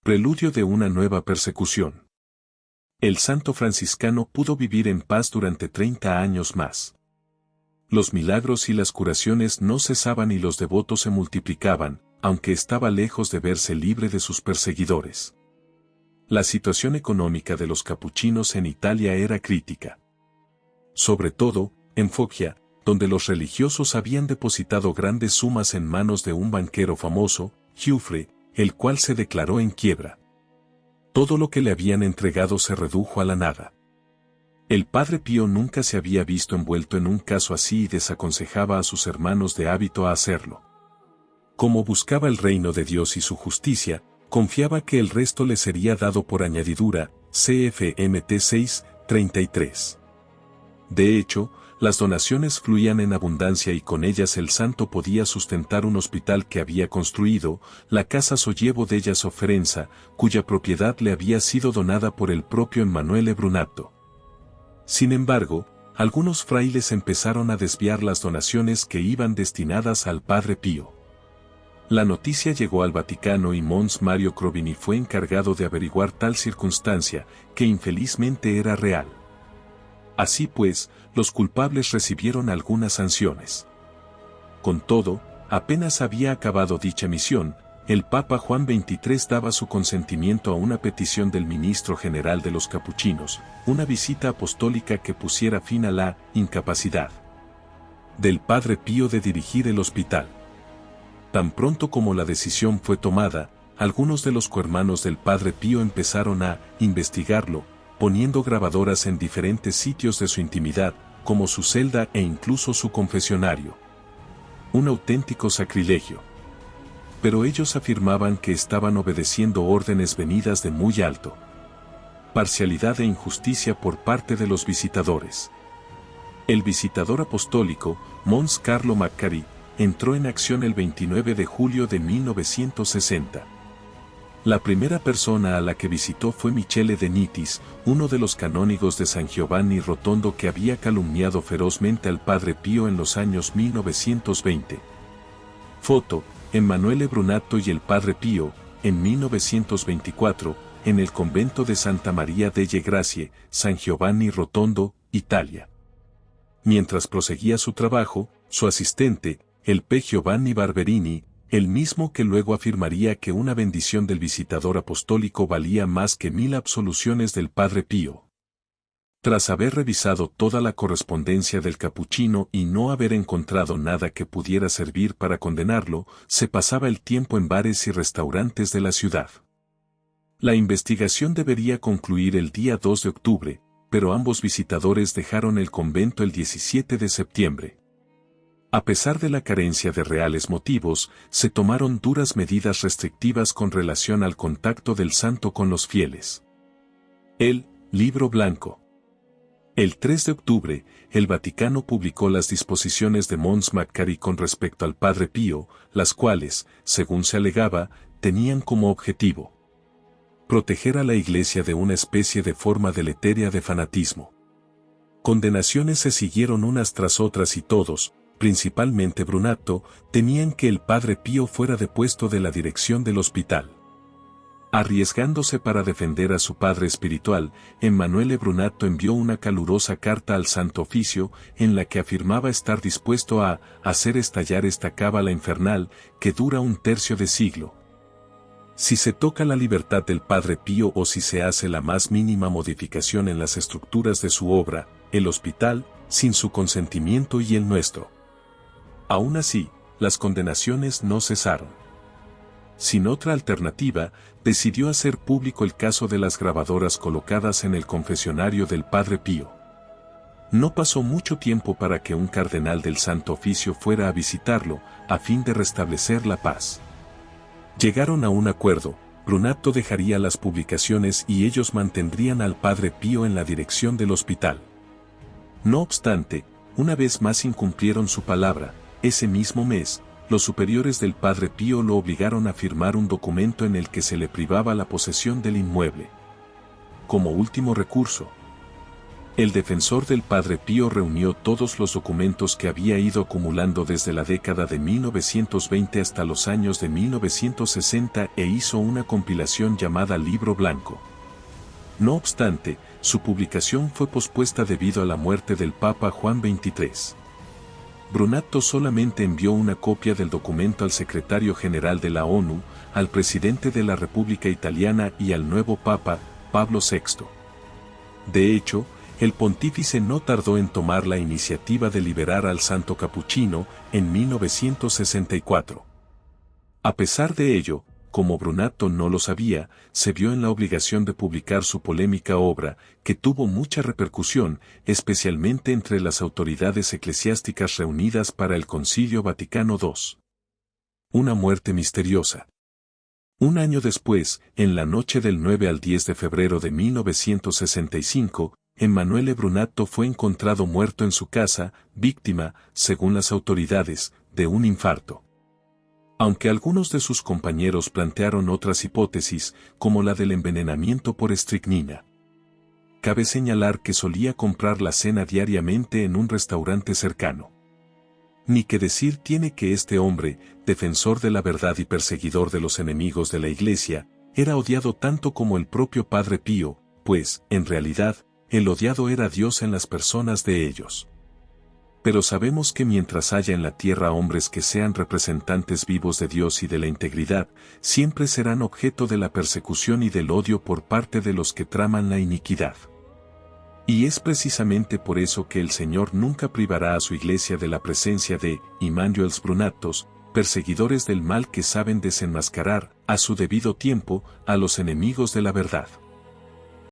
Preludio de una nueva persecución. El santo franciscano pudo vivir en paz durante 30 años más. Los milagros y las curaciones no cesaban y los devotos se multiplicaban, aunque estaba lejos de verse libre de sus perseguidores. La situación económica de los capuchinos en Italia era crítica. Sobre todo, en Foggia, donde los religiosos habían depositado grandes sumas en manos de un banquero famoso, Giuffre, el cual se declaró en quiebra. Todo lo que le habían entregado se redujo a la nada. El padre Pío nunca se había visto envuelto en un caso así y desaconsejaba a sus hermanos de hábito a hacerlo. Como buscaba el reino de Dios y su justicia, confiaba que el resto le sería dado por añadidura, CFMT 6:33. De hecho, las donaciones fluían en abundancia y con ellas el santo podía sustentar un hospital que había construido, la casa Sollievo della Sofferenza, cuya propiedad le había sido donada por el propio Emanuele Brunatto. Sin embargo, algunos frailes empezaron a desviar las donaciones que iban destinadas al padre Pío. La noticia llegó al Vaticano y Mons Mario Crovini fue encargado de averiguar tal circunstancia, que infelizmente era real. Así pues, los culpables recibieron algunas sanciones. Con todo, apenas había acabado dicha misión, el Papa Juan XXIII daba su consentimiento a una petición del ministro general de los capuchinos, una visita apostólica que pusiera fin a la incapacidad del padre Pío de dirigir el hospital. Tan pronto como la decisión fue tomada, algunos de los cohermanos del padre Pío empezaron a investigarlo, poniendo grabadoras en diferentes sitios de su intimidad, como su celda e incluso su confesionario. Un auténtico sacrilegio. Pero ellos afirmaban que estaban obedeciendo órdenes venidas de muy alto. Parcialidad e injusticia por parte de los visitadores. El visitador apostólico, Mons Carlo Maccari, entró en acción el 29 de julio de 1960. La primera persona a la que visitó fue Michele de Nitis, uno de los canónigos de San Giovanni Rotondo que había calumniado ferozmente al padre Pío en los años 1920. Foto, Emanuele Brunatto y el padre Pío, en 1924, en el convento de Santa María delle Grazie, San Giovanni Rotondo, Italia. Mientras proseguía su trabajo, su asistente, el P. Giovanni Barberini, el mismo que luego afirmaría que una bendición del visitador apostólico valía más que 1000 absoluciones del padre Pío. Tras haber revisado toda la correspondencia del capuchino y no haber encontrado nada que pudiera servir para condenarlo, se pasaba el tiempo en bares y restaurantes de la ciudad. La investigación debería concluir el día 2 de octubre, pero ambos visitadores dejaron el convento el 17 de septiembre. A pesar de la carencia de reales motivos, se tomaron duras medidas restrictivas con relación al contacto del santo con los fieles. El Libro Blanco. El 3 de octubre, el Vaticano publicó las disposiciones de Mons Maccari con respecto al padre Pío, las cuales, según se alegaba, tenían como objetivo proteger a la Iglesia de una especie de forma deletérea de fanatismo. Condenaciones se siguieron unas tras otras y todos, principalmente Brunatto, temían que el padre Pío fuera depuesto de la dirección del hospital. Arriesgándose para defender a su padre espiritual, Emanuele Brunatto envió una calurosa carta al Santo Oficio en la que afirmaba estar dispuesto a hacer estallar esta cábala infernal que dura un tercio de siglo. Si se toca la libertad del padre Pío o si se hace la más mínima modificación en las estructuras de su obra, el hospital, sin su consentimiento y el nuestro. Aún así, las condenaciones no cesaron. Sin otra alternativa, decidió hacer público el caso de las grabadoras colocadas en el confesionario del padre Pío. No pasó mucho tiempo para que un cardenal del Santo Oficio fuera a visitarlo, a fin de restablecer la paz. Llegaron a un acuerdo, Brunatto dejaría las publicaciones y ellos mantendrían al padre Pío en la dirección del hospital. No obstante, una vez más incumplieron su palabra. Ese mismo mes, los superiores del padre Pío lo obligaron a firmar un documento en el que se le privaba la posesión del inmueble. Como último recurso, El defensor del Padre Pío reunió todos los documentos que había ido acumulando desde la década de 1920 hasta los años de 1960 e hizo una compilación llamada Libro Blanco. No obstante, su publicación fue pospuesta debido a la muerte del Papa Juan XXIII. Brunatto solamente envió una copia del documento al secretario general de la ONU, al presidente de la República Italiana y al nuevo Papa, Pablo VI. De hecho, el pontífice no tardó en tomar la iniciativa de liberar al santo capuchino en 1964. A pesar de ello, como Brunatto no lo sabía, se vio en la obligación de publicar su polémica obra, que tuvo mucha repercusión, especialmente entre las autoridades eclesiásticas reunidas para el Concilio Vaticano II. Una muerte misteriosa. Un año después, en la noche del 9 al 10 de febrero de 1965, Emanuele Brunatto fue encontrado muerto en su casa, víctima, según las autoridades, de un infarto. Aunque algunos de sus compañeros plantearon otras hipótesis, como la del envenenamiento por estricnina. Cabe señalar que solía comprar la cena diariamente en un restaurante cercano. Ni que decir tiene que este hombre, defensor de la verdad y perseguidor de los enemigos de la Iglesia, era odiado tanto como el propio Padre Pío, pues, en realidad, el odiado era Dios en las personas de ellos. Pero sabemos que mientras haya en la tierra hombres que sean representantes vivos de Dios y de la integridad, siempre serán objeto de la persecución y del odio por parte de los que traman la iniquidad. Y es precisamente por eso que el Señor nunca privará a su Iglesia de la presencia de Immanuels Brunattos, perseguidores del mal que saben desenmascarar, a su debido tiempo, a los enemigos de la verdad.